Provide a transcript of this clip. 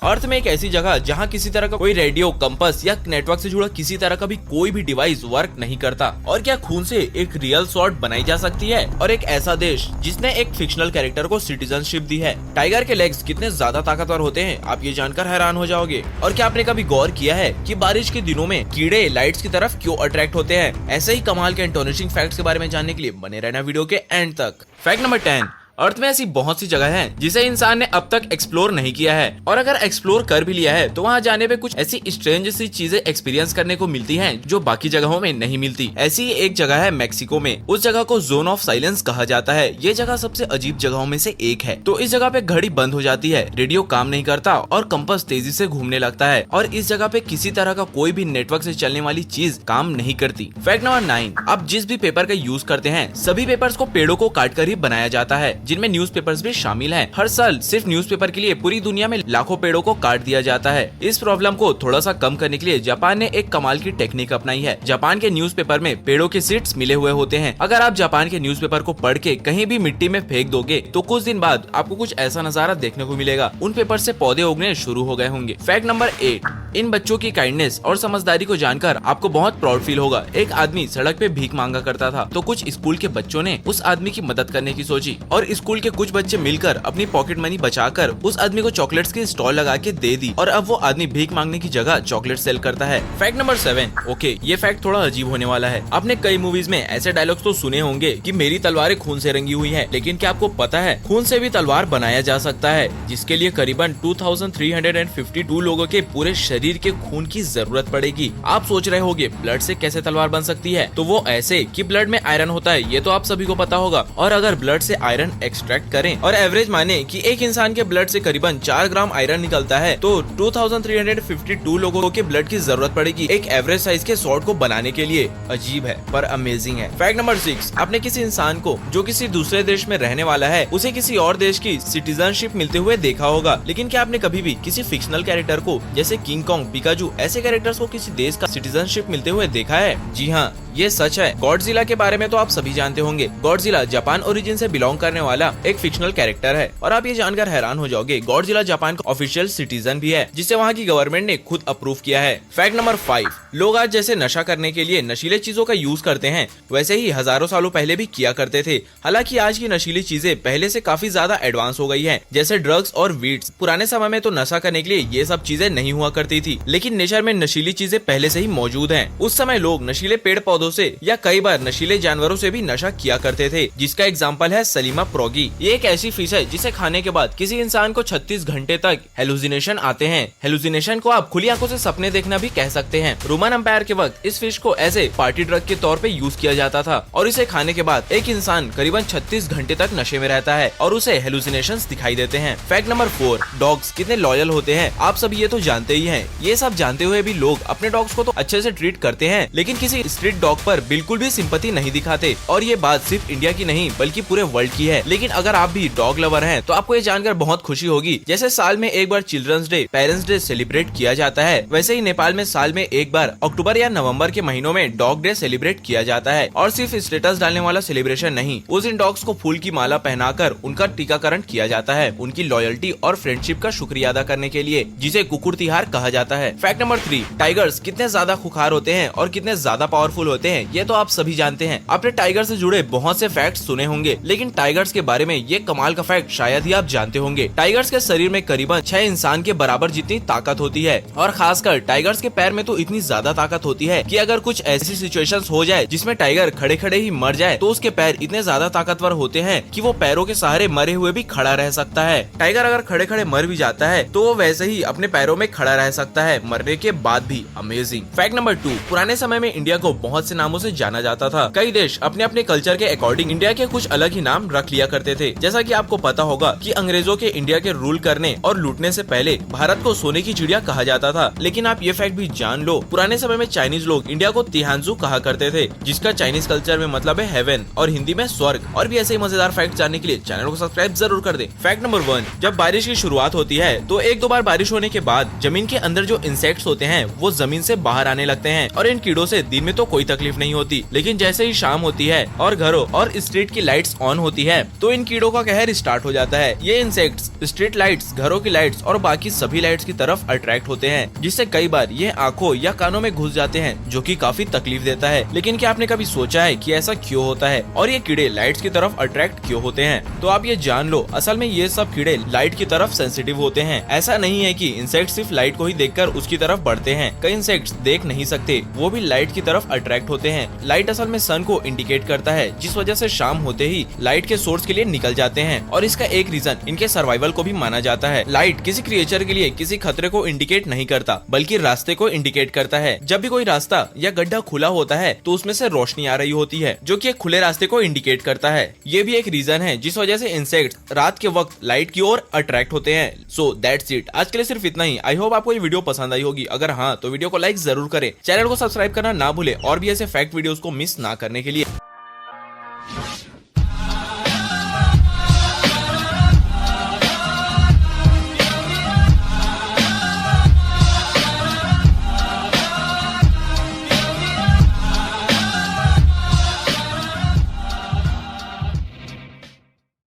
अर्थ में एक ऐसी जगह जहाँ किसी तरह का कोई रेडियो, कंपास या नेटवर्क से जुड़ा किसी तरह का भी कोई भी डिवाइस वर्क नहीं करता। और क्या खून से एक रियल स्वॉर्ड बनाई जा सकती है? और एक ऐसा देश जिसने एक फिक्शनल कैरेक्टर को सिटीजनशिप दी है। टाइगर के लेग्स कितने ज्यादा ताकतवर होते हैं, आप ये जानकर हैरान हो जाओगे। और क्या आपने कभी गौर किया है कि बारिश के दिनों में कीड़े लाइट्स की तरफ क्यों अट्रैक्ट होते हैं? ऐसे ही कमाल के एस्टोनिशिंग फैक्ट्स के बारे में जानने के लिए बने रहना वीडियो के एंड तक। फैक्ट नंबर 10, अर्थ में ऐसी बहुत सी जगह है जिसे इंसान ने अब तक एक्सप्लोर नहीं किया है, और अगर एक्सप्लोर कर भी लिया है तो वहाँ जाने पे कुछ ऐसी स्ट्रेंज सी चीजें एक्सपीरियंस करने को मिलती हैं जो बाकी जगहों में नहीं मिलती। ऐसी एक जगह है मेक्सिको में। उस जगह को जोन ऑफ साइलेंस कहा जाता है। ये जगह सबसे अजीब जगहों में से एक है। तो इस जगह पे घड़ी बंद हो जाती है, रेडियो काम नहीं करता और कंपास तेजी से घूमने लगता है, और इस जगह पे किसी तरह का कोई भी नेटवर्क से चलने वाली चीज काम नहीं करती। फैक्ट नंबर 9, आप जिस भी पेपर का यूज करते हैं सभी पेपर्स को पेड़ों को काट कर ही बनाया जाता है, जिनमें न्यूज़पेपर्स भी शामिल हैं। हर साल सिर्फ न्यूज़पेपर के लिए पूरी दुनिया में लाखों पेड़ों को काट दिया जाता है। इस प्रॉब्लम को थोड़ा सा कम करने के लिए जापान ने एक कमाल की टेक्निक अपनाई है। जापान के न्यूज़पेपर में पेड़ों के सीड्स मिले हुए होते हैं। अगर आप जापान के न्यूज़पेपर को पढ़ के कहीं भी मिट्टी में फेंक दोगे तो कुछ दिन बाद आपको कुछ ऐसा नजारा देखने को मिलेगा। उन पेपर से पौधे उगने शुरू हो गए होंगे। फैक्ट नंबर 8, इन बच्चों की काइंडनेस और समझदारी को जानकर आपको बहुत प्राउड फील होगा। एक आदमी सड़क पे भीख मांगा करता था, तो कुछ स्कूल के बच्चों ने उस आदमी की मदद करने की सोची, और स्कूल के कुछ बच्चे मिलकर अपनी पॉकेट मनी बचाकर उस आदमी को चॉकलेट्स की स्टॉल लगा के दे दी, और अब वो आदमी भीख मांगने की जगह चॉकलेट सेल करता है। फैक्ट नंबर 7, ओके, ये फैक्ट थोड़ा अजीब होने वाला है। आपने कई मूवीज में ऐसे डायलॉग्स तो सुने होंगे कि मेरी तलवारें खून से रंगी हुई है, लेकिन क्या आपको पता है खून से भी तलवार बनाया जा सकता है, जिसके लिए करीबन 2352 लोगों के पूरे शरीर के खून की जरूरत पड़ेगी। आप सोच रहे होंगे ब्लड से कैसे तलवार बन सकती है? तो वो ऐसे कि ब्लड में आयरन होता है, ये तो आप सभी को पता होगा। और अगर ब्लड से आयरन एक्सट्रैक्ट करें और एवरेज माने कि एक इंसान के ब्लड से करीबन 4 ग्राम आयरन निकलता है, तो 2352 लोगों के ब्लड की जरूरत पड़ेगी एक एवरेज साइज के स्वॉर्ड को बनाने के लिए। अजीब है पर अमेजिंग है। फैक्ट नंबर 6, आपने किसी इंसान को जो किसी दूसरे देश में रहने वाला है उसे किसी और देश की सिटीजनशिप मिलते हुए देखा होगा, लेकिन क्या आपने कभी भी किसी फिक्शनल कैरेक्टर को जैसे किंग कॉन्ग, पिकाचू ऐसे कैरेक्टर्स को किसी देश का सिटीजनशिप मिलते हुए देखा है? जी हाँ, ये सच है। गॉडजिला के बारे में तो आप सभी जानते होंगे। गॉडजिला जापान ओरिजिन से बिलोंग करने वाला एक फिक्शनल कैरेक्टर है, और आप ये जानकर हैरान हो जाओगे गॉडजिला जापान का ऑफिशियल सिटीजन भी है, जिसे वहाँ की गवर्नमेंट ने खुद अप्रूव किया है। फैक्ट नंबर 5, लोग आज जैसे नशा करने के लिए नशीले चीजों का यूज करते हैं, वैसे ही हजारों सालों पहले भी किया करते थे। हालांकि आज की नशीली चीजें पहले से काफी ज्यादा एडवांस हो गई है, जैसे ड्रग्स और वीड्स। पुराने समय में तो नशा करने के लिए ये सब चीजें नहीं हुआ करती थी, लेकिन नेचर में नशीली चीजें पहले से ही मौजूद है। उस समय लोग नशीले पेड़ पौधों से या कई बार नशीले जानवरों से भी नशा किया करते थे, जिसका एग्जाम्पल है सलीमा प्रोगी। ये एक ऐसी फिश है जिसे खाने के बाद किसी इंसान को 36 घंटे तक हेलुसिनेशन आते हैं। हेलुसिनेशन को आप खुली आंखों से सपने देखना भी कह सकते हैं। रोमन एम्पायर के वक्त इस फिश को ऐसे पार्टी ड्रग के तौर पे यूज किया जाता था, और इसे खाने के बाद एक इंसान करीबन 36 घंटे तक नशे में रहता है और उसे हेलुसिनेशंस दिखाई देते हैं। फैक्ट नंबर 4, डॉग्स कितने लॉयल होते हैं, आप सब ये तो जानते ही हैं। ये सब जानते हुए भी लोग अपने डॉग्स को तो अच्छे से ट्रीट करते हैं, लेकिन किसी स्ट्रीट डॉग पर बिल्कुल भी सिंपैथी नहीं दिखाते। और ये बात सिर्फ इंडिया की नहीं बल्कि पूरे वर्ल्ड की है। लेकिन अगर आप भी डॉग लवर हैं तो आपको ये जानकर बहुत खुशी होगी, जैसे साल में एक बार children's day, parents day celebrate किया जाता है, वैसे ही नेपाल में साल में एक बार अक्टूबर या नवंबर के महीनों में डॉग डे सेलिब्रेट किया जाता है। और सिर्फ स्टेटस डालने वाला सेलिब्रेशन नहीं, उस दिन डॉग्स को फूल की माला पहनाकर उनका टीकाकरण किया जाता है, उनकी लॉयल्टी और फ्रेंडशिप का शुक्रिया अदा करने के लिए, जिसे कुकुर तिहार कहा जाता है। फैक्ट नंबर 3, टाइगर्स कितने ज्यादा खुखार होते हैं और कितने ज्यादा पावरफुल होते हैं, ये तो आप सभी जानते हैं। आपने टाइगर से जुड़े बहुत से फैक्ट्स सुने होंगे, लेकिन टाइगर्स के बारे में ये कमाल का फैक्ट शायद ही आप जानते होंगे। टाइगर्स के शरीर में करीबन 6 इंसान के बराबर जितनी ताकत होती है, और खासकर टाइगर्स के पैर में तो इतनी ज्यादा ताकत होती है कि अगर कुछ ऐसी सिचुएशंस हो जाए जिसमें टाइगर खड़े खड़े ही मर जाए, तो उसके पैर इतने ज्यादा ताकतवर होते हैं कि वो पैरों के सहारे मरे हुए भी खड़ा रह सकता है। टाइगर अगर खड़े खड़े मर भी जाता है तो वो वैसे ही अपने पैरों में खड़ा रह सकता है मरने के बाद भी। अमेजिंग। फैक्ट नंबर 2, पुराने समय में इंडिया को बहुत से नामों से जाना जाता था। कई देश अपने अपने कल्चर के अकॉर्डिंग इंडिया के कुछ अलग ही नाम रख लिया करते थे। जैसा कि आपको पता होगा कि अंग्रेजों के इंडिया के रूल करने और लूटने से पहले भारत को सोने की चिड़िया कहा जाता था। लेकिन आप ये फैक्ट भी जान लो, पुराने समय में चाइनीज लोग इंडिया को तिहांजू कहा करते थे, जिसका चाइनीज कल्चर में मतलब है हेवन और हिंदी में स्वर्ग। और भी ऐसे ही मजेदार फैक्ट जानने के लिए चैनल को सब्सक्राइब जरूर कर दे। फैक्ट नंबर 1, जब बारिश की शुरुआत होती है तो एक दो बार बारिश होने के बाद जमीन के अंदर जो इंसेक्ट्स होते हैं वो जमीन से बाहर आने लगते हैं, और इन कीड़ों से दिन में तो कोई तकलीफ नहीं होती, लेकिन जैसे ही शाम होती है और घरों और स्ट्रीट की लाइट्स ऑन होती है तो इन कीड़ों का कहर स्टार्ट हो जाता है। ये इंसेक्ट्स स्ट्रीट लाइट्स, घरों की लाइट्स और बाकी सभी लाइट्स की तरफ अट्रैक्ट होते हैं, जिससे कई बार ये आंखों या कानों में घुस जाते हैं, जो कि काफी तकलीफ देता है। लेकिन क्या आपने कभी सोचा है कि ऐसा क्यों होता है और ये कीड़े लाइट्स की तरफ अट्रैक्ट क्यों होते हैं? तो आप ये जान लो, असल में ये सब कीड़े लाइट की तरफ सेंसिटिव होते हैं। ऐसा नहीं है कि इंसेक्ट सिर्फ लाइट को ही देखकर उसकी तरफ बढ़ते हैं। कई इंसेक्ट्स देख नहीं सकते, वो भी लाइट की तरफ अट्रैक्ट होते हैं। लाइट असल में सन को इंडिकेट करता है, जिस वजह से शाम होते ही लाइट के सोर्स के लिए निकल जाते हैं और इसका एक रीजन इनके सर्वाइवल को भी माना जाता है। लाइट किसी क्रिएचर के लिए किसी खतरे को इंडिकेट नहीं करता, बल्कि रास्ते को इंडिकेट करता है। जब भी कोई रास्ता या गड्ढा खुला होता है तो उसमें से रोशनी आ रही होती है, जो कि एक खुले रास्ते को इंडिकेट करता है। ये भी एक रीजन है जिस वजह से इंसेक्ट्स रात के वक्त लाइट की ओर अट्रैक्ट होते हैं। सो दैट्स इट, आज के लिए सिर्फ इतना ही। आई होप आपको ये वीडियो पसंद आई होगी। अगर हाँ तो वीडियो को लाइक जरूर करें, चैनल को सब्सक्राइब करना ना भूले और भी ऐसे फैक्ट वीडियोस को मिस ना करने के लिए।